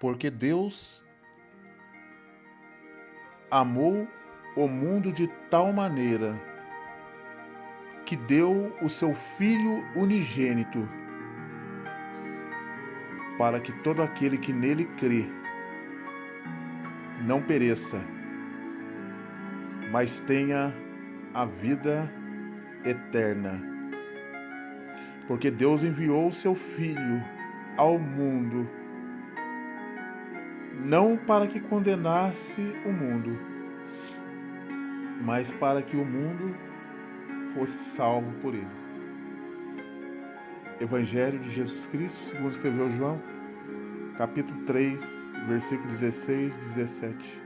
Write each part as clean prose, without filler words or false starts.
Porque Deus amou o mundo de tal maneira que deu o seu Filho unigênito, para que todo aquele que nele crê não pereça, mas tenha a vida eterna. Porque Deus enviou o seu Filho ao mundo, não para que condenasse o mundo, mas para que o mundo fosse salvo por ele. Evangelho de Jesus Cristo, segundo escreveu João, capítulo 3, versículo 16 e 17.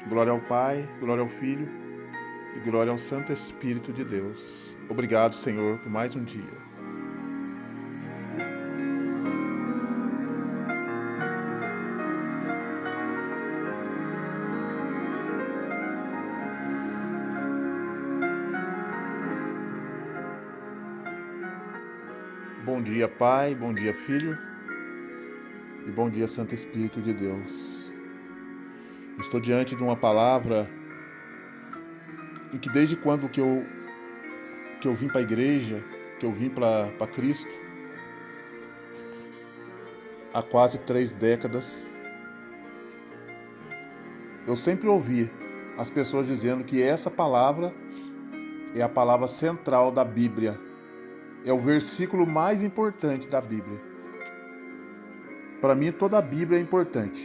Glória ao Pai, glória ao Filho e glória ao Santo Espírito de Deus. Obrigado, Senhor, por mais um dia. Bom dia, Pai, bom dia, Filho, e bom dia, Santo Espírito de Deus. Estou diante de uma palavra em que desde quando que eu vim para a igreja, que eu vim para Cristo, há quase 3 décadas, eu sempre ouvi as pessoas dizendo que essa palavra é a palavra central da Bíblia. É o versículo mais importante da Bíblia. Para mim, toda a Bíblia é importante.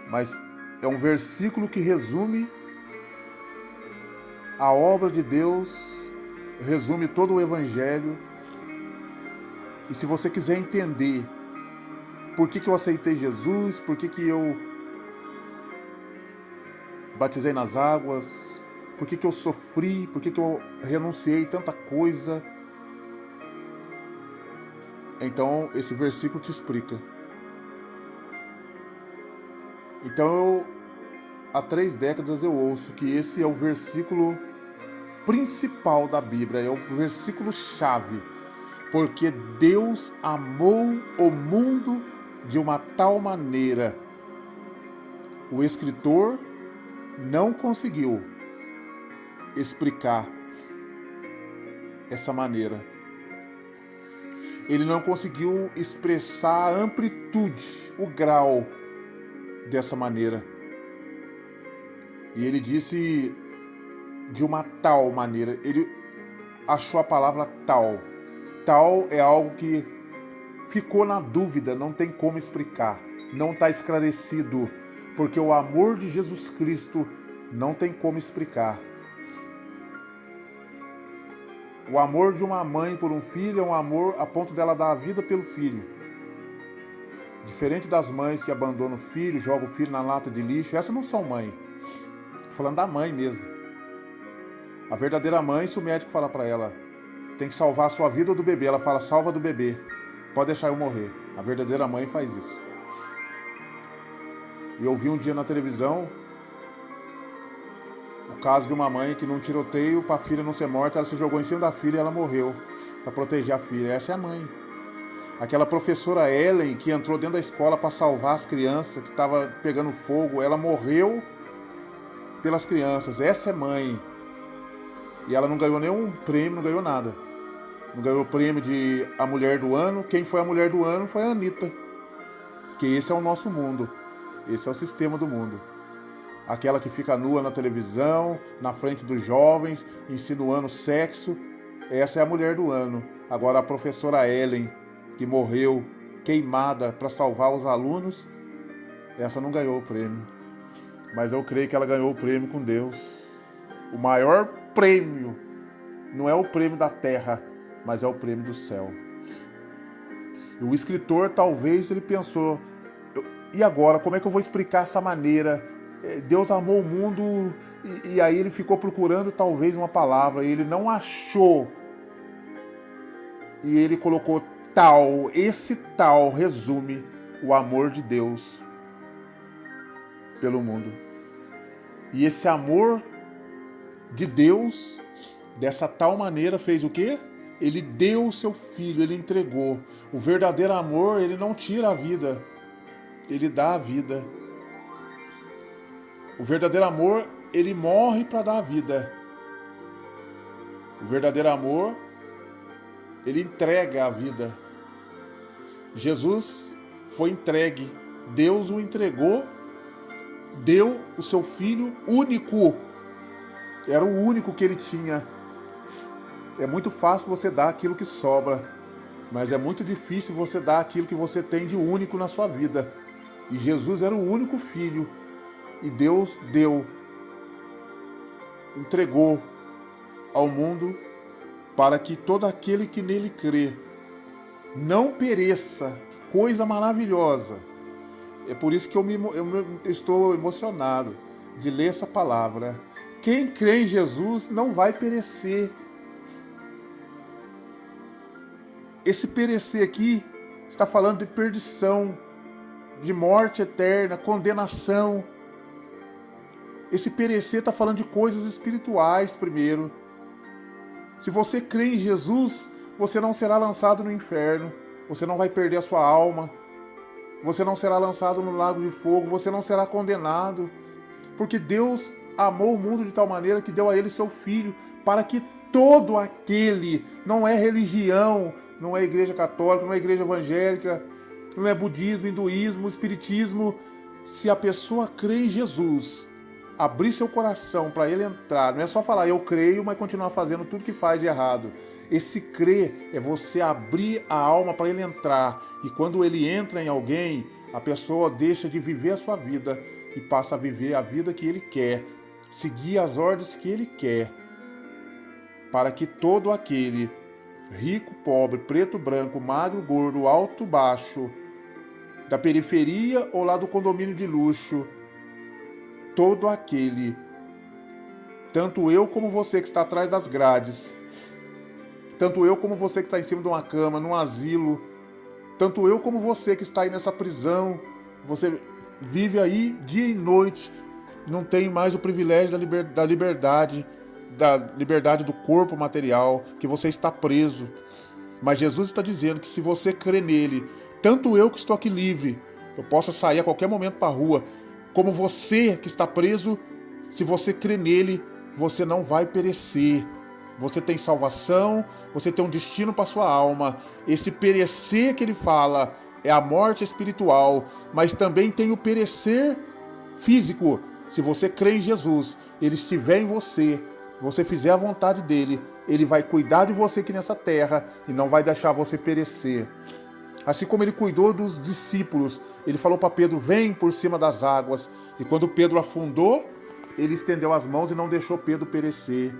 Mas é um versículo que resume a obra de Deus, resume todo o Evangelho. E se você quiser entender por que eu aceitei Jesus, por que eu batizei nas águas, por que eu sofri, por que eu renunciei tanta coisa, então esse versículo te explica. Então há 3 décadas eu ouço que esse é o versículo principal da Bíblia, é o versículo chave, porque Deus amou o mundo de uma tal maneira. O escritor não conseguiu explicar essa maneira. Ele não conseguiu expressar a amplitude, o grau dessa maneira. E ele disse de uma tal maneira. Ele achou a palavra tal. Tal é algo que ficou na dúvida, não tem como explicar, não está esclarecido, porque o amor de Jesus Cristo não tem como explicar. O amor de uma mãe por um filho é um amor a ponto dela dar a vida pelo filho. Diferente das mães que abandonam o filho, jogam o filho na lata de lixo, essas não são mãe. Estou falando da mãe mesmo. A verdadeira mãe, se o médico falar para ela, tem que salvar a sua vida ou do bebê, ela fala, salva do bebê, pode deixar eu morrer. A verdadeira mãe faz isso. E eu vi um dia na televisão o caso de uma mãe que num tiroteio, para a filha não ser morta, ela se jogou em cima da filha e ela morreu para proteger a filha. Essa é a mãe. Aquela professora Ellen que entrou dentro da escola para salvar as crianças que estavam pegando fogo, ela morreu pelas crianças. Essa é mãe. E ela não ganhou nenhum prêmio, não ganhou nada. Não ganhou o prêmio de a mulher do ano. Quem foi a mulher do ano foi a Anitta. Que esse é o nosso mundo. Esse é o sistema do mundo. Aquela que fica nua na televisão, na frente dos jovens, insinuando sexo. Essa é a mulher do ano. Agora a professora Ellen, que morreu queimada para salvar os alunos, essa não ganhou o prêmio. Mas eu creio que ela ganhou o prêmio com Deus. O maior prêmio não é o prêmio da terra, mas é o prêmio do céu. E o escritor, talvez, ele pensou, e agora, como é que eu vou explicar essa maneira? Deus amou o mundo, e aí ele ficou procurando talvez uma palavra, e ele não achou. E ele colocou tal, esse tal resume o amor de Deus pelo mundo. E esse amor de Deus, dessa tal maneira, fez o quê? Ele deu o seu filho, ele entregou. O verdadeiro amor, ele não tira a vida. ele dá a vida. O verdadeiro amor, ele morre para dar a vida. O verdadeiro amor, ele entrega a vida. Jesus foi entregue. Deus o entregou, deu o seu filho único. Era o único que ele tinha. É muito fácil você dar aquilo que sobra, mas é muito difícil você dar aquilo que você tem de único na sua vida. E Jesus era o único filho. E Deus deu, entregou ao mundo para que todo aquele que nele crê não pereça. Que coisa maravilhosa! É por isso que eu estou emocionado de ler essa palavra. Quem crê em Jesus não vai perecer. Esse perecer aqui está falando de perdição, de morte eterna, condenação. Esse perecer está falando de coisas espirituais primeiro. Se você crê em Jesus, você não será lançado no inferno. Você não vai perder a sua alma. Você não será lançado no lago de fogo. Você não será condenado. Porque Deus amou o mundo de tal maneira que deu a ele seu filho, para que todo aquele, não é religião, não é igreja católica, não é igreja evangélica, não é budismo, hinduísmo, espiritismo, se a pessoa crê em Jesus, abrir seu coração para ele entrar, não é só falar eu creio, mas continuar fazendo tudo que faz de errado. Esse crer é você abrir a alma para ele entrar, e quando ele entra em alguém, a pessoa deixa de viver a sua vida e passa a viver a vida que ele quer, seguir as ordens que ele quer, para que todo aquele, rico, pobre, preto, branco, magro, gordo, alto, baixo, da periferia ou lá do condomínio de luxo, todo aquele, tanto eu como você que está atrás das grades, tanto eu como você que está em cima de uma cama, num asilo, tanto eu como você que está aí nessa prisão, você vive aí dia e noite, não tem mais o privilégio da liberdade do corpo material, que você está preso. Mas Jesus está dizendo que se você crê nele, tanto eu que estou aqui livre, eu posso sair a qualquer momento para a rua, como você que está preso, se você crê nele, você não vai perecer. Você tem salvação, você tem um destino para sua alma. Esse perecer que ele fala é a morte espiritual, mas também tem o perecer físico. Se você crê em Jesus, ele estiver em você, você fizer a vontade dele, ele vai cuidar de você aqui nessa terra e não vai deixar você perecer. Assim como ele cuidou dos discípulos, ele falou para Pedro, vem por cima das águas. E quando Pedro afundou, ele estendeu as mãos e não deixou Pedro perecer.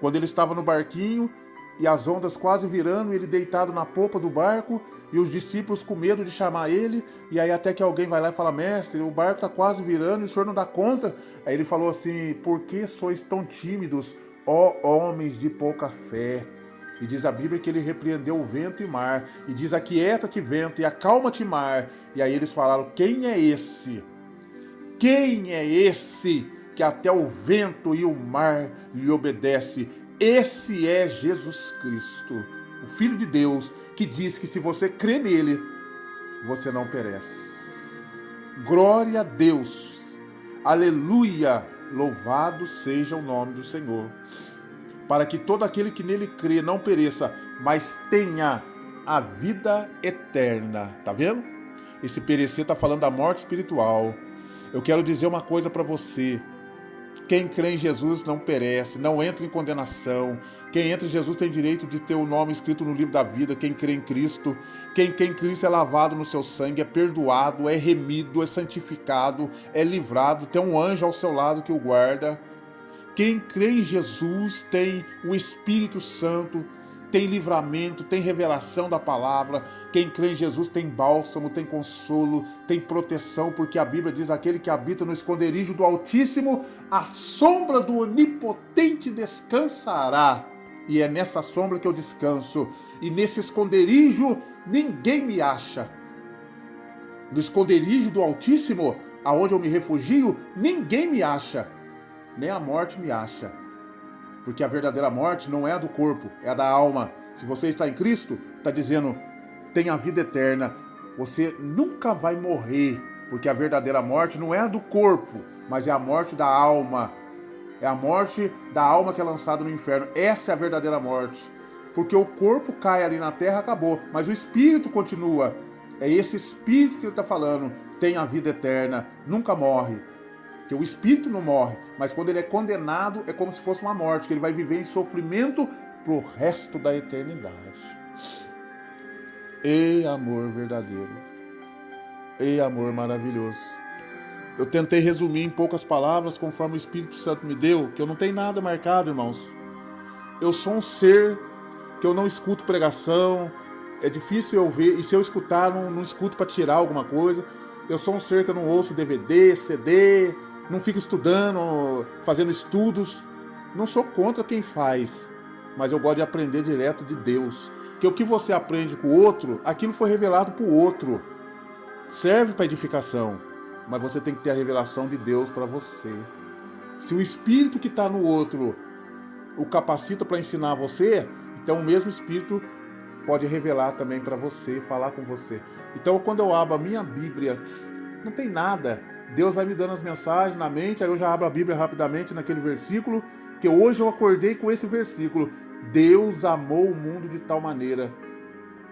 Quando ele estava no barquinho e as ondas quase virando, ele deitado na popa do barco e os discípulos com medo de chamar ele, e aí até que alguém vai lá e fala, mestre, o barco está quase virando e o senhor não dá conta. Aí ele falou assim, por que sois tão tímidos, ó homens de pouca fé? E diz a Bíblia que ele repreendeu o vento e o mar, e diz, aquieta-te vento e acalma-te mar. E aí eles falaram, quem é esse? Quem é esse que até o vento e o mar lhe obedece? Esse é Jesus Cristo, o Filho de Deus, que diz que se você crê nele, você não perece. Glória a Deus, aleluia, louvado seja o nome do Senhor, para que todo aquele que nele crê não pereça, mas tenha a vida eterna. Tá vendo? Esse perecer está falando da morte espiritual. Eu quero dizer uma coisa para você. Quem crê em Jesus não perece, não entra em condenação. Quem entra em Jesus tem direito de ter o nome escrito no livro da vida. Quem crê em Cristo, quem crê em Cristo é lavado no seu sangue, é perdoado, é remido, é santificado, é livrado, tem um anjo ao seu lado que o guarda. Quem crê em Jesus tem o Espírito Santo, tem livramento, tem revelação da palavra. Quem crê em Jesus tem bálsamo, tem consolo, tem proteção, porque a Bíblia diz, aquele que habita no esconderijo do Altíssimo, a sombra do Onipotente descansará. E é nessa sombra que eu descanso, e nesse esconderijo ninguém me acha. No esconderijo do Altíssimo, aonde eu me refugio, ninguém me acha, nem a morte me acha. Porque a verdadeira morte não é a do corpo, é a da alma. Se você está em Cristo, está dizendo, tem a vida eterna. Você nunca vai morrer. Porque a verdadeira morte não é a do corpo, mas é a morte da alma. É a morte da alma que é lançada no inferno. Essa é a verdadeira morte. Porque o corpo cai ali na terra, acabou. Mas o espírito continua. É esse espírito que ele está falando. Tem a vida eterna, nunca morre. Porque o espírito não morre. Mas quando ele é condenado, é como se fosse uma morte. Que ele vai viver em sofrimento pro resto da eternidade. Ei, amor verdadeiro. Ei, amor maravilhoso. Eu tentei resumir em poucas palavras, conforme o Espírito Santo me deu, que eu não tenho nada marcado, irmãos. Eu sou um ser que eu não escuto pregação, é difícil eu ver, e se eu escutar, não escuto para tirar alguma coisa. Eu sou um ser que eu não ouço DVD, CD, não fico estudando, fazendo estudos. Não sou contra quem faz, mas eu gosto de aprender direto de Deus. Que o que você aprende com o outro, aquilo foi revelado para o outro. Serve para edificação, mas você tem que ter a revelação de Deus para você. Se o Espírito que está no outro o capacita para ensinar você, então o mesmo Espírito pode revelar também para você, falar com você. Então quando eu abro a minha Bíblia, não tem nada. Deus vai me dando as mensagens na mente, aí eu já abro a Bíblia rapidamente naquele versículo, que hoje eu acordei com esse versículo. Deus amou o mundo de tal maneira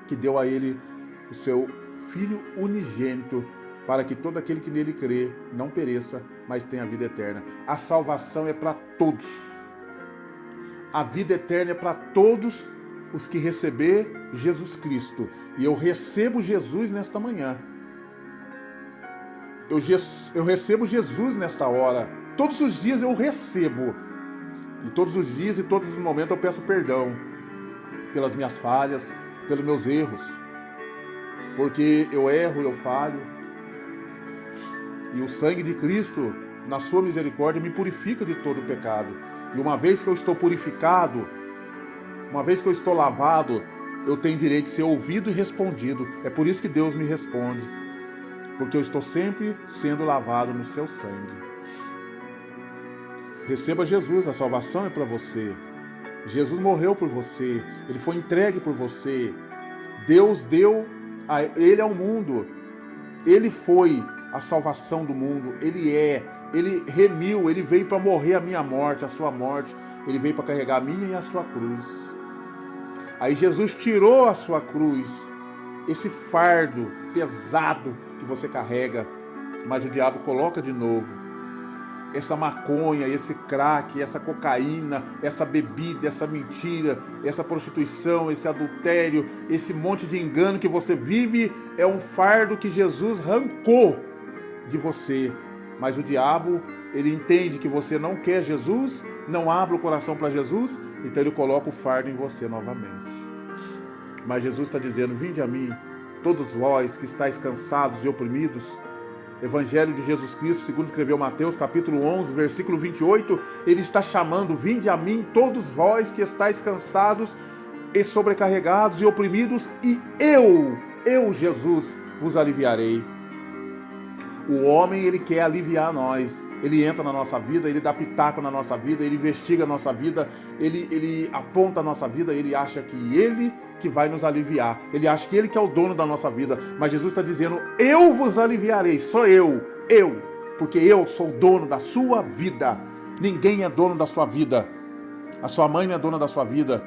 que deu a ele o seu Filho unigênito, para que todo aquele que nele crê não pereça, mas tenha a vida eterna. A salvação é para todos. A vida eterna é para todos os que receber Jesus Cristo. E eu recebo Jesus nesta manhã. Eu recebo Jesus nesta hora. Todos os dias eu recebo. E todos os dias e todos os momentos eu peço perdão pelas minhas falhas, pelos meus erros. Porque eu erro, eu falho. E o sangue de Cristo, na sua misericórdia, me purifica de todo o pecado. E uma vez que eu estou purificado, uma vez que eu estou lavado, eu tenho direito de ser ouvido e respondido. É por isso que Deus me responde. Porque eu estou sempre sendo lavado no seu sangue. Receba Jesus, a salvação é para você. Jesus morreu por você. Ele foi entregue por você. Deus deu a Ele ao mundo. Ele foi a salvação do mundo. Ele remiu, Ele veio para morrer a minha morte, a sua morte. Ele veio para carregar a minha e a sua cruz. Aí Jesus tirou a sua cruz, esse fardo pesado que você carrega, mas o diabo coloca de novo. Essa maconha, esse crack, essa cocaína, essa bebida, essa mentira, essa prostituição, esse adultério, esse monte de engano que você vive, é um fardo que Jesus arrancou de você. Mas o diabo, ele entende que você não quer Jesus, não abre o coração para Jesus, então ele coloca o fardo em você novamente. Mas Jesus está dizendo: vinde a mim, todos vós que estáis cansados e oprimidos. Evangelho de Jesus Cristo, segundo escreveu Mateus, capítulo 11, versículo 28, ele está chamando: vinde a mim, todos vós que estáis cansados e sobrecarregados e oprimidos, e eu, Jesus, vos aliviarei. O homem, ele quer aliviar nós, ele entra na nossa vida, ele dá pitaco na nossa vida, ele investiga a nossa vida, ele aponta a nossa vida, ele acha que ele que vai nos aliviar, ele acha que ele que é o dono da nossa vida, mas Jesus está dizendo: eu vos aliviarei, sou eu, porque eu sou o dono da sua vida. Ninguém é dono da sua vida, a sua mãe não é dona da sua vida,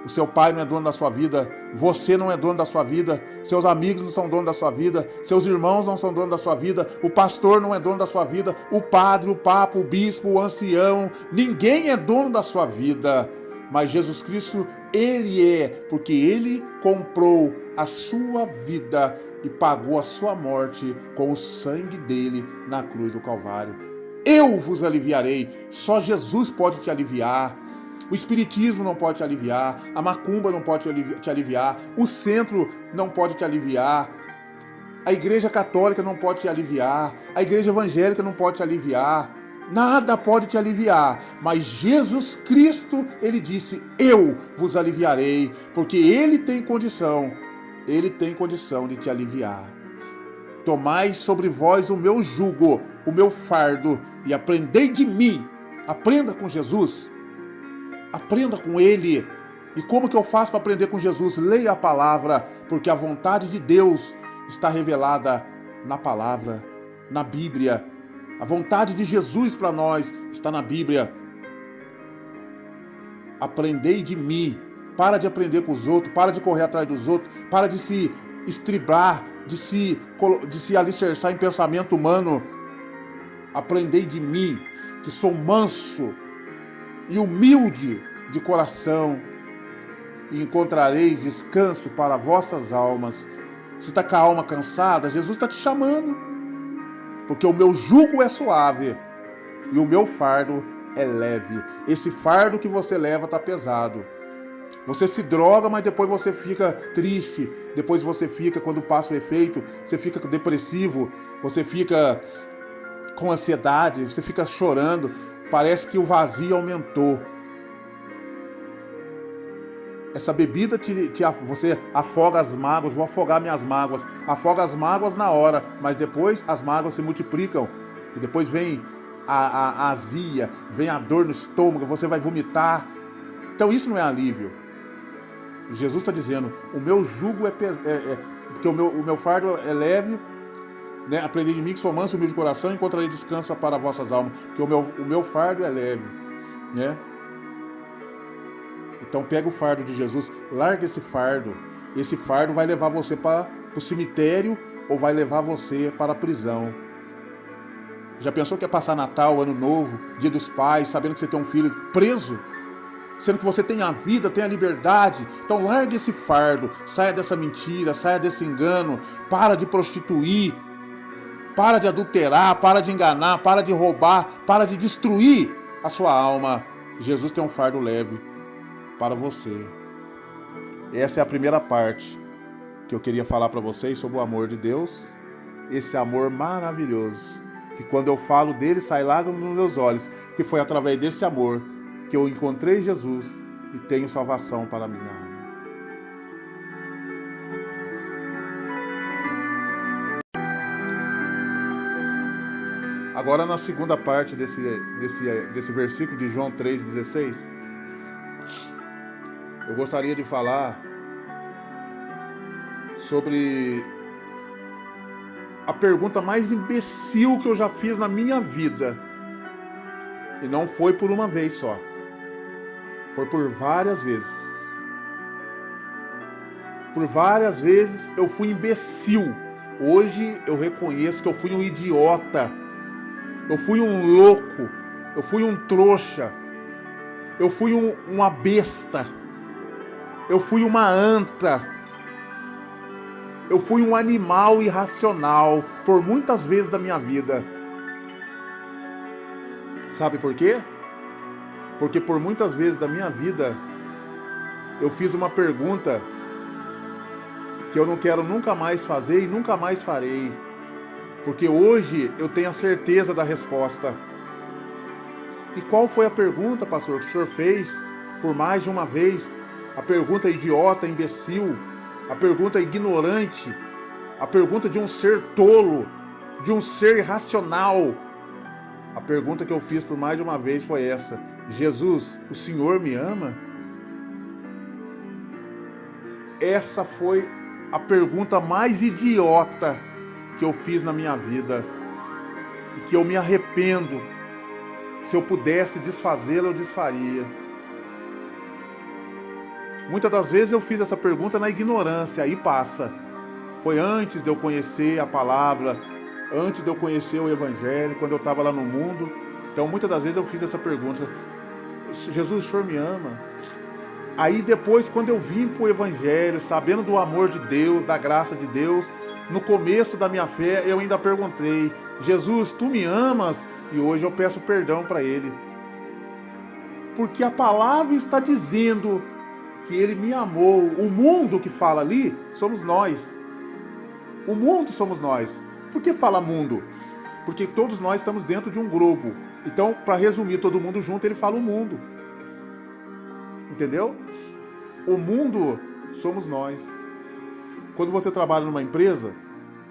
o seu pai não é dono da sua vida, você não é dono da sua vida, seus amigos não são dono da sua vida, seus irmãos não são dono da sua vida, o pastor não é dono da sua vida, o padre, o papa, o bispo, o ancião, ninguém é dono da sua vida. Mas Jesus Cristo, Ele é, porque Ele comprou a sua vida e pagou a sua morte com o sangue dele na cruz do Calvário. Eu vos aliviarei. Só Jesus pode te aliviar. O espiritismo não pode te aliviar, a macumba não pode te aliviar, o centro não pode te aliviar, a igreja católica não pode te aliviar, a igreja evangélica não pode te aliviar, nada pode te aliviar, mas Jesus Cristo, ele disse: eu vos aliviarei, porque ele tem condição de te aliviar. Tomai sobre vós o meu jugo, o meu fardo, e aprendei de mim. Aprenda com Jesus. Aprenda com Ele. E como que eu faço para aprender com Jesus? Leia a palavra, porque a vontade de Deus está revelada na palavra. na Bíblia. A vontade de Jesus para nós está na Bíblia. Aprendei de mim. Para de aprender com os outros, para de correr atrás dos outros, para de se estribar, de se alicerçar em pensamento humano. Aprendei de mim, que sou manso e humilde de coração, e encontrareis descanso para vossas almas. Se está com a alma cansada, Jesus está te chamando, porque o meu jugo é suave e o meu fardo é leve. Esse fardo que você leva está pesado. Você se droga, mas depois você fica triste, depois você fica, quando passa o efeito, você fica depressivo, você fica com ansiedade, você fica chorando, parece que o vazio aumentou. Essa bebida você afoga as mágoas, vou afogar minhas mágoas, afoga as mágoas na hora, mas depois as mágoas se multiplicam, e depois vem a azia, vem a dor no estômago, você vai vomitar. Então isso não é alívio. Jesus está dizendo, o meu jugo porque o meu fardo é leve, né? Aprendi de mim que sou manso e humilde de coração, encontrarei descanso para vossas almas, porque o meu fardo é leve, né? Então pega o fardo de Jesus, larga esse fardo vai levar você para o cemitério ou vai levar você para a prisão. Já pensou que é passar Natal, Ano Novo, Dia dos Pais, sabendo que você tem um filho preso? Sendo que você tem a vida, tem a liberdade. Então largue esse fardo, saia dessa mentira, saia desse engano, para de prostituir, para de adulterar, para de enganar, para de roubar, para de destruir a sua alma. Jesus tem um fardo leve para você. Essa é a primeira parte que eu queria falar para vocês sobre o amor de Deus, esse amor maravilhoso, que quando eu falo dele sai lágrimas nos meus olhos, que foi através desse amor que eu encontrei Jesus e tenho salvação para a minha alma. Agora na segunda parte desse versículo de João 3,16, eu gostaria de falar sobre a pergunta mais imbecil que eu já fiz na minha vida. E não foi por uma vez só. Foi por várias vezes. Por várias vezes eu fui imbecil. Hoje eu reconheço que eu fui um idiota. Eu fui um louco. Eu fui um trouxa. Eu fui uma besta. Eu fui uma anta. Eu fui um animal irracional por muitas vezes da minha vida. Sabe por quê? Porque por muitas vezes da minha vida eu fiz uma pergunta que eu não quero nunca mais fazer e nunca mais farei. Porque hoje eu tenho a certeza da resposta. E qual foi a pergunta, pastor, que o senhor fez por mais de uma vez? A pergunta idiota, imbecil, a pergunta ignorante, a pergunta de um ser tolo, de um ser irracional. A pergunta que eu fiz por mais de uma vez foi essa: Jesus, o Senhor me ama? Essa foi a pergunta mais idiota que eu fiz na minha vida e que eu me arrependo. Se eu pudesse desfazê-la, eu desfaria. Muitas das vezes eu fiz essa pergunta na ignorância, aí passa. Foi antes de eu conhecer a palavra, antes de eu conhecer o Evangelho, quando eu estava lá no mundo. Então muitas das vezes eu fiz essa pergunta: Jesus, o Senhor me ama? Aí depois, quando eu vim para o Evangelho, sabendo do amor de Deus, da graça de Deus, no começo da minha fé eu ainda perguntei: Jesus, tu me amas? E hoje eu peço perdão para Ele. Porque a palavra está dizendo que Ele me amou. O mundo que fala ali somos nós. O mundo somos nós. Por que fala mundo? Porque todos nós estamos dentro de um grupo. Então, para resumir todo mundo junto, ele fala o mundo. Entendeu? O mundo somos nós. Quando você trabalha numa empresa,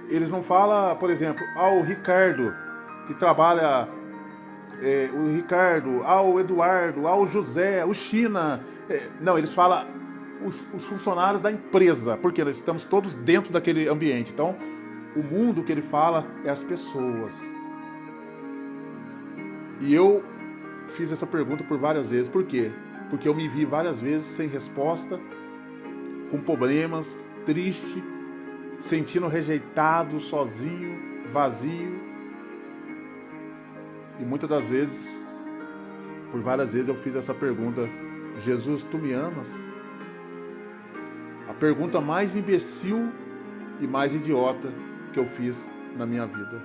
eles não falam, por exemplo, o Ricardo, que trabalha, o Ricardo, o Eduardo, o José, o China. Não, eles falam os funcionários da empresa, porque nós estamos todos dentro daquele ambiente. Então, O mundo que ele fala é as pessoas. E eu fiz essa pergunta por várias vezes. Por quê? Porque eu me vi várias vezes sem resposta, com problemas, triste, sentindo rejeitado, sozinho, vazio. E muitas das vezes, por várias vezes eu fiz essa pergunta: Jesus, tu me amas? A pergunta mais imbecil e mais idiota que eu fiz na minha vida.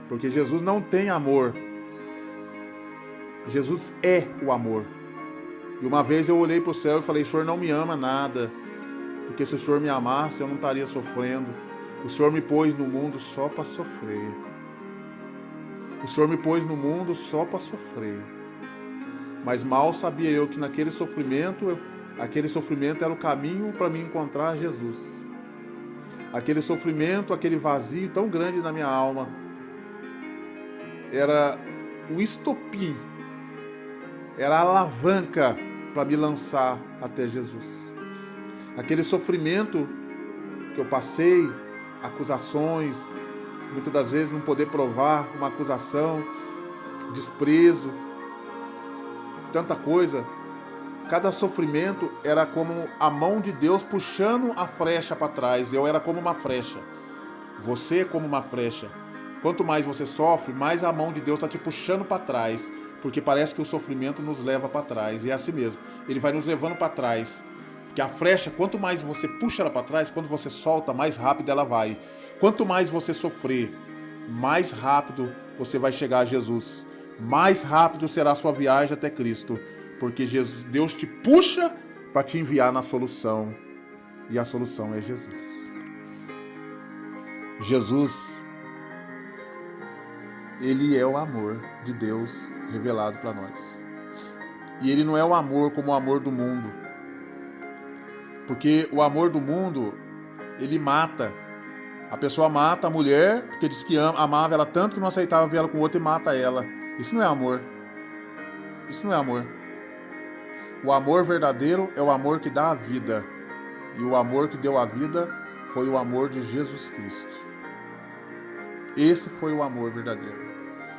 Porque Jesus não tem amor. Jesus é o amor. E uma vez eu olhei para o céu e falei: o Senhor não me ama nada. Porque se o Senhor me amasse, eu não estaria sofrendo. O Senhor me pôs no mundo só para sofrer. O Senhor me pôs no mundo só para sofrer. Mas mal sabia eu que naquele sofrimento, aquele sofrimento era o caminho para me encontrar Jesus. Aquele sofrimento, aquele vazio tão grande na minha alma, era o estopim, era a alavanca para me lançar até Jesus. Aquele sofrimento que eu passei, acusações, muitas das vezes não poder provar uma acusação, desprezo, tanta coisa. Cada sofrimento era como a mão de Deus puxando a flecha para trás. Eu era como uma flecha. Você é como uma flecha. Quanto mais você sofre, mais a mão de Deus está te puxando para trás. Porque parece que o sofrimento nos leva para trás. E é assim mesmo. Ele vai nos levando para trás. Porque a flecha, quanto mais você puxa ela para trás, quando você solta, mais rápido ela vai. Quanto mais você sofrer, mais rápido você vai chegar a Jesus. Mais rápido será a sua viagem até Cristo. Porque Deus te puxa para te enviar na solução. E a solução é Jesus. Jesus, ele é o amor de Deus revelado para nós. E ele não é o amor como o amor do mundo. Porque o amor do mundo, ele mata. A pessoa mata a mulher porque diz que amava ela tanto que não aceitava ver ela com outro e mata ela. Isso não é amor. Isso não é amor. O amor verdadeiro é o amor que dá a vida. E o amor que deu a vida foi o amor de Jesus Cristo. Esse foi o amor verdadeiro.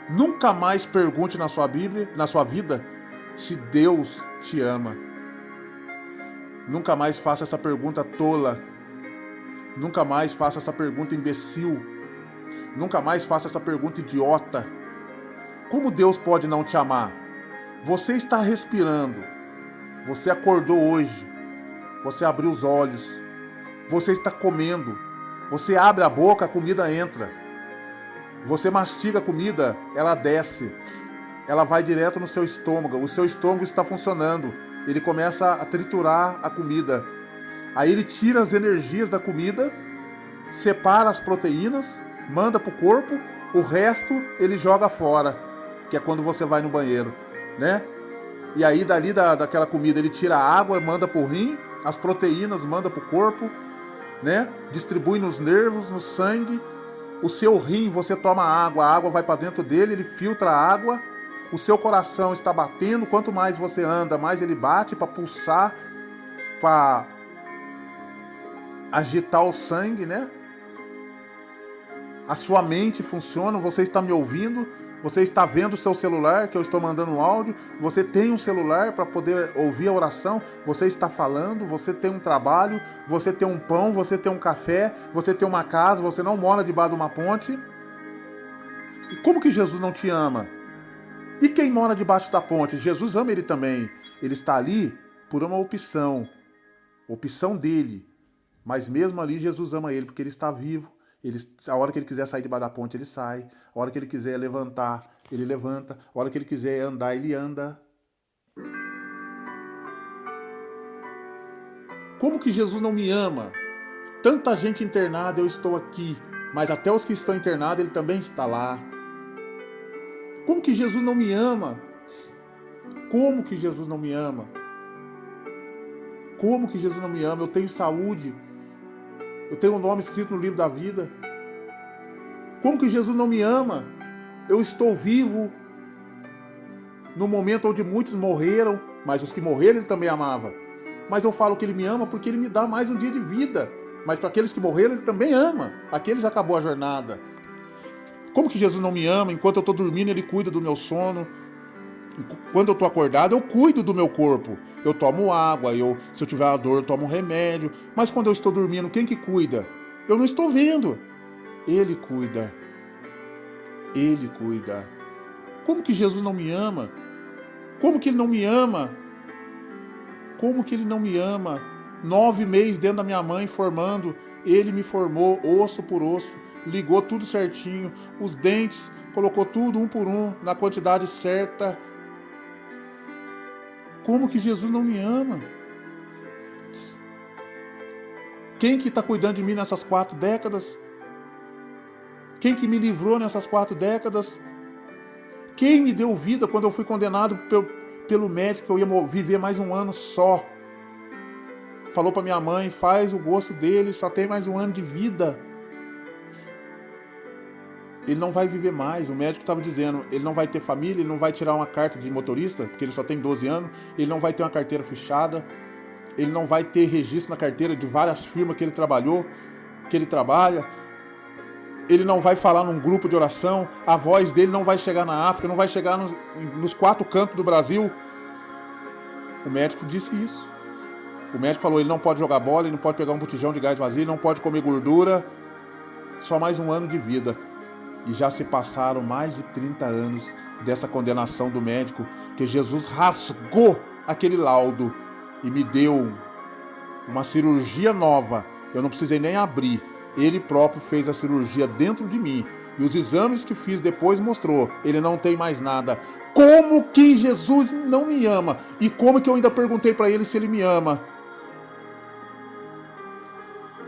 Nunca mais pergunte na sua Bíblia, na sua vida, se Deus te ama. Nunca mais faça essa pergunta tola. Nunca mais faça essa pergunta imbecil. Nunca mais faça essa pergunta idiota. Como Deus pode não te amar? Você está respirando. Você acordou hoje, você abriu os olhos, você está comendo, você abre a boca, a comida entra. Você mastiga a comida, ela desce, ela vai direto no seu estômago, o seu estômago está funcionando, ele começa a triturar a comida. Aí ele tira as energias da comida, separa as proteínas, manda para o corpo, o resto ele joga fora, que é quando você vai no banheiro, né? E aí dali daquela comida ele tira a água, manda pro rim, as proteínas manda pro corpo, né? Distribui nos nervos, no sangue. O seu rim, você toma água, a água vai para dentro dele, ele filtra a água. O seu coração está batendo, quanto mais você anda, mais ele bate para pulsar, para agitar o sangue, né? A sua mente funciona, você está me ouvindo? Você está vendo o seu celular, que eu estou mandando um áudio. Você tem um celular para poder ouvir a oração. Você está falando, você tem um trabalho, você tem um pão, você tem um café, você tem uma casa, você não mora debaixo de uma ponte. E como que Jesus não te ama? E quem mora debaixo da ponte? Jesus ama ele também. Ele está ali por uma opção dele. Mas mesmo ali Jesus ama ele, porque ele está vivo. A hora que ele quiser sair debaixo da ponte, ele sai. A hora que ele quiser levantar, ele levanta. A hora que ele quiser andar, ele anda. Como que Jesus não me ama? Tanta gente internada, eu estou aqui. Mas até os que estão internados, ele também está lá. Como que Jesus não me ama? Como que Jesus não me ama? Como que Jesus não me ama? Eu tenho saúde. Eu tenho um nome escrito no livro da vida. Como que Jesus não me ama? Eu estou vivo no momento onde muitos morreram, mas os que morreram ele também amava. Mas eu falo que ele me ama porque ele me dá mais um dia de vida. Mas para aqueles que morreram, ele também ama. Aqueles acabou a jornada. Como que Jesus não me ama? Enquanto eu estou dormindo, ele cuida do meu sono. Quando eu estou acordado, eu cuido do meu corpo. Eu tomo água, se eu tiver uma dor, eu tomo um remédio. Mas quando eu estou dormindo, quem que cuida? Eu não estou vendo. Ele cuida. Ele cuida. Como que Jesus não me ama? Como que ele não me ama? Como que ele não me ama? 9 meses dentro da minha mãe formando, ele me formou osso por osso, ligou tudo certinho, os dentes, colocou tudo um por um, na quantidade certa. Como que Jesus não me ama? Quem que está cuidando de mim nessas 4 décadas? Quem que me livrou nessas 4 décadas? Quem me deu vida quando eu fui condenado pelo médico que eu ia viver mais um ano só? Falou para minha mãe, faz o gosto dele, só tem mais um ano de vida. Ele não vai viver mais. O médico estava dizendo, ele não vai ter família, ele não vai tirar uma carta de motorista, porque ele só tem 12 anos, ele não vai ter uma carteira fechada, ele não vai ter registro na carteira de várias firmas que ele trabalhou, que ele trabalha. Ele não vai falar num grupo de oração, a voz dele não vai chegar na África, não vai chegar nos 4 cantos do Brasil. O médico disse isso. O médico falou, ele não pode jogar bola, ele não pode pegar um botijão de gás vazio, ele não pode comer gordura. Só mais um ano de vida. E já se passaram mais de 30 anos dessa condenação do médico, que Jesus rasgou aquele laudo e me deu uma cirurgia nova. Eu não precisei nem abrir. Ele próprio fez a cirurgia dentro de mim. E os exames que fiz depois mostrou, ele não tem mais nada. Como que Jesus não me ama? E como que eu ainda perguntei para ele se ele me ama?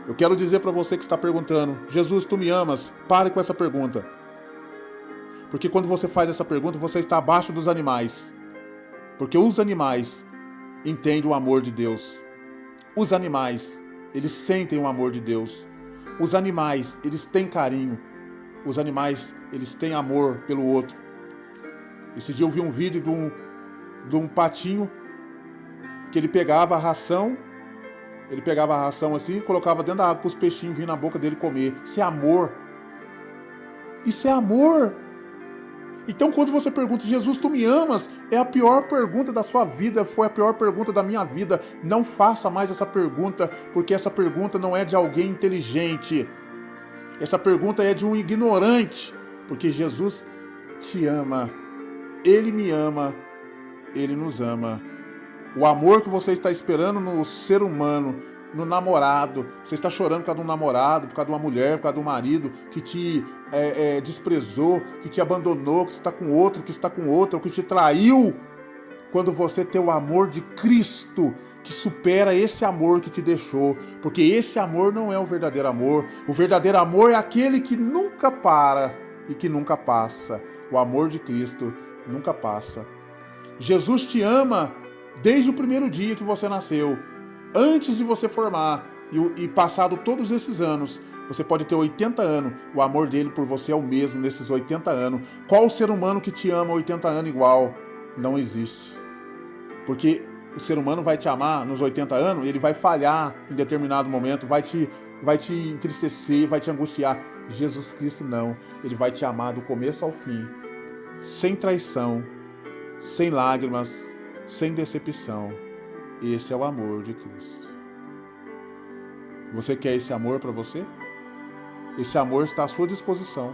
Eu quero dizer para você que está perguntando, Jesus, tu me amas? Pare com essa pergunta. Porque quando você faz essa pergunta, você está abaixo dos animais. Porque os animais entendem o amor de Deus. Os animais, eles sentem o amor de Deus. Os animais, eles têm carinho. Os animais, eles têm amor pelo outro. Esse dia eu vi um vídeo de um patinho que ele pegava a ração assim, colocava dentro da água para os peixinhos virem na boca dele comer. Isso é amor. Isso é amor. Então quando você pergunta, Jesus, tu me amas? É a pior pergunta da sua vida, foi a pior pergunta da minha vida. Não faça mais essa pergunta, porque essa pergunta não é de alguém inteligente. Essa pergunta é de um ignorante, porque Jesus te ama. Ele me ama, Ele nos ama. O amor que você está esperando no ser humano, no namorado, você está chorando por causa de um namorado, por causa de uma mulher, por causa de um marido que te desprezou, que te abandonou, que está com outro, que está com outra, que te traiu. Quando você tem o amor de Cristo, que supera esse amor que te deixou, porque esse amor não é o verdadeiro amor. O verdadeiro amor é aquele que nunca para e que nunca passa. O amor de Cristo nunca passa. Jesus te ama desde o primeiro dia que você nasceu, antes de você formar, e passado todos esses anos. Você pode ter 80 anos, o amor dele por você é o mesmo nesses 80 anos. Qual o ser humano que te ama 80 anos igual? Não existe. Porque o ser humano vai te amar nos 80 anos, ele vai falhar em determinado momento, vai te entristecer, vai te angustiar. Jesus Cristo não, ele vai te amar do começo ao fim, sem traição, sem lágrimas, sem decepção. Esse é o amor de Cristo. Você quer esse amor para você? Esse amor está à sua disposição.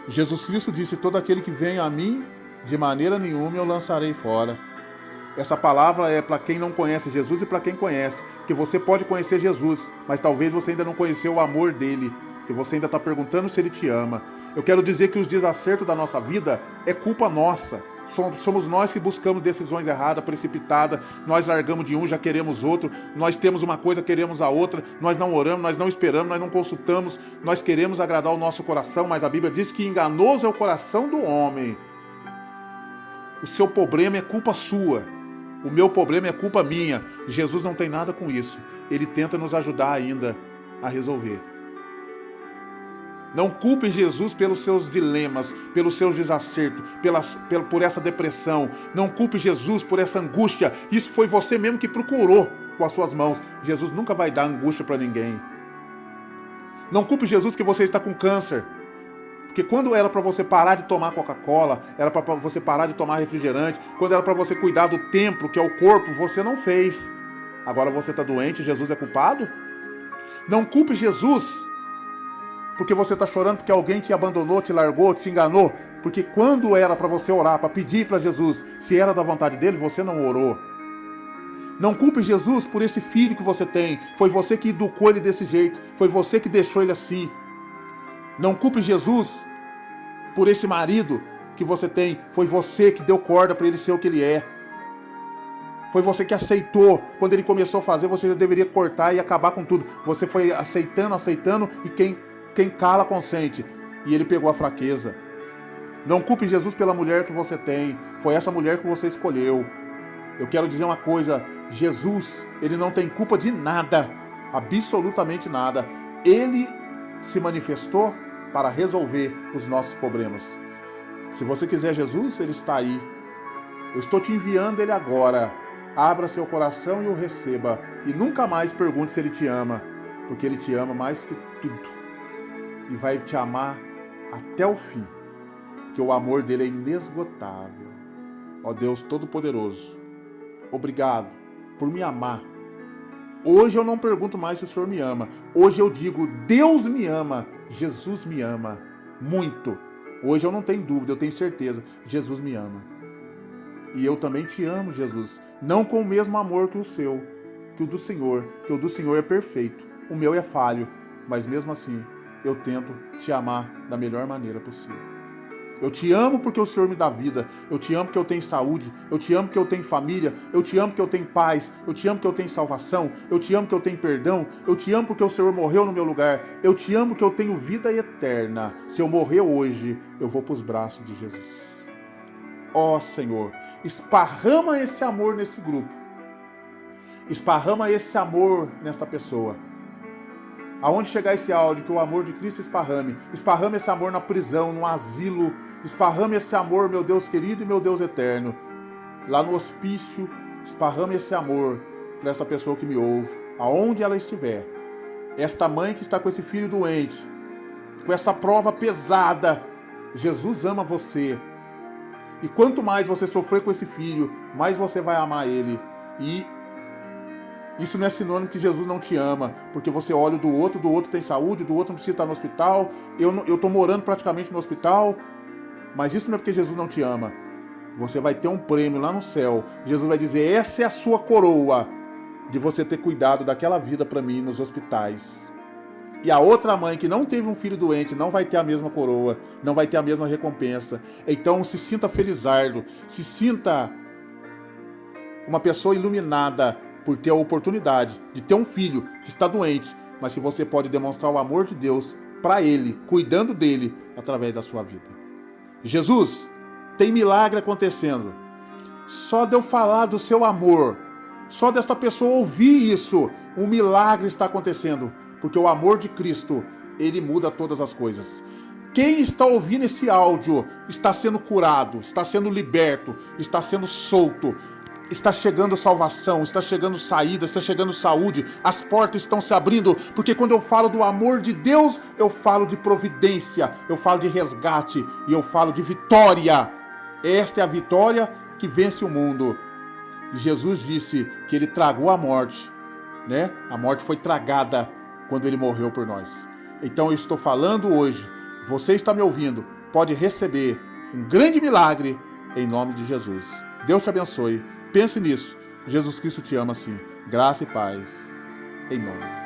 Jesus Cristo disse, todo aquele que vem a mim, de maneira nenhuma eu lançarei fora. Essa palavra é para quem não conhece Jesus e para quem conhece. Porque você pode conhecer Jesus, mas talvez você ainda não conheceu o amor dele. Que você ainda está perguntando se ele te ama. Eu quero dizer que os desacertos da nossa vida é culpa nossa. Somos nós que buscamos decisões erradas, precipitadas. Nós largamos de um, já queremos outro. Nós temos uma coisa, queremos a outra. Nós não oramos, nós não esperamos, nós não consultamos. Nós queremos agradar o nosso coração, mas a Bíblia diz que enganoso é o coração do homem. O seu problema é culpa sua. O meu problema é culpa minha. Jesus não tem nada com isso. Ele tenta nos ajudar ainda a resolver. Não culpe Jesus pelos seus dilemas, pelos seus desacertos, por essa depressão. Não culpe Jesus por essa angústia. Isso foi você mesmo que procurou. com as suas mãos. Jesus nunca vai dar angústia para ninguém. Não culpe Jesus que você está com câncer. Porque quando era para você parar de tomar Coca-Cola, era para você parar de tomar refrigerante, quando era para você cuidar do templo, que é o corpo, você não fez. Agora você está doente, Jesus é culpado? Não culpe Jesus porque você está chorando porque alguém te abandonou, te largou, te enganou. Porque quando era para você orar, para pedir para Jesus, se era da vontade dele, você não orou. Não culpe Jesus por esse filho que você tem. Foi você que educou ele desse jeito. Foi você que deixou ele assim. Não culpe Jesus por esse marido que você tem. Foi você que deu corda para ele ser o que ele é. Foi você que aceitou. Quando ele começou a fazer, você já deveria cortar e acabar com tudo. Você foi aceitando, e quem cala consente. E ele pegou a fraqueza. Não culpe Jesus pela mulher que você tem. Foi essa mulher que você escolheu. Eu quero dizer uma coisa. Jesus, ele não tem culpa de nada. Absolutamente nada. Ele se manifestou para resolver os nossos problemas. Se você quiser Jesus, ele está aí. Eu estou te enviando ele agora. Abra seu coração e o receba. E nunca mais pergunte se ele te ama. Porque ele te ama mais que tudo. E vai te amar até o fim. Porque o amor dele é inesgotável. Ó Deus Todo-Poderoso, obrigado por me amar. Hoje eu não pergunto mais se o Senhor me ama. Hoje eu digo, Deus me ama. Jesus me ama muito. Hoje eu não tenho dúvida, eu tenho certeza. Jesus me ama. E eu também te amo, Jesus. Não com o mesmo amor que o seu, que o do Senhor. Que o do Senhor é perfeito. O meu é falho. Mas mesmo assim, eu tento te amar da melhor maneira possível. Eu te amo porque o Senhor me dá vida. Eu te amo porque eu tenho saúde. Eu te amo porque eu tenho família. Eu te amo porque eu tenho paz. Eu te amo porque eu tenho salvação. Eu te amo porque eu tenho perdão. Eu te amo porque o Senhor morreu no meu lugar. Eu te amo porque eu tenho vida eterna. Se eu morrer hoje, eu vou para os braços de Jesus. Ó Senhor, esparrama esse amor nesse grupo. Esparrama esse amor nesta pessoa. Aonde chegar esse áudio, que o amor de Cristo esparrame. Esparrame esse amor na prisão, no asilo. Esparrame esse amor, meu Deus querido e meu Deus eterno. Lá no hospício, esparrame esse amor para essa pessoa que me ouve. Aonde ela estiver. Esta mãe que está com esse filho doente. Com essa prova pesada. Jesus ama você. E quanto mais você sofrer com esse filho, mais você vai amar ele. E isso não é sinônimo que Jesus não te ama, porque você olha do outro tem saúde, do outro não precisa estar no hospital, eu estou morando praticamente no hospital, mas isso não é porque Jesus não te ama. Você vai ter um prêmio lá no céu. Jesus vai dizer, essa é a sua coroa de você ter cuidado daquela vida para mim nos hospitais. E a outra mãe que não teve um filho doente não vai ter a mesma coroa, não vai ter a mesma recompensa. Então se sinta felizardo, se sinta uma pessoa iluminada por ter a oportunidade de ter um filho que está doente, mas que você pode demonstrar o amor de Deus para ele, cuidando dele através da sua vida. Jesus, tem milagre acontecendo. Só de eu falar do seu amor, só desta pessoa ouvir isso, um milagre está acontecendo, porque o amor de Cristo, ele muda todas as coisas. Quem está ouvindo esse áudio está sendo curado, está sendo liberto, está sendo solto. Está chegando salvação, está chegando saída, está chegando saúde, as portas estão se abrindo, porque quando eu falo do amor de Deus, eu falo de providência, eu falo de resgate e eu falo de vitória. Esta é a vitória que vence o mundo. E Jesus disse que ele tragou a morte, né? A morte foi tragada quando ele morreu por nós. Então eu estou falando hoje, você está me ouvindo, pode receber um grande milagre em nome de Jesus. Deus te abençoe. Pense nisso. Jesus Cristo te ama assim. Graça e paz. Em nome.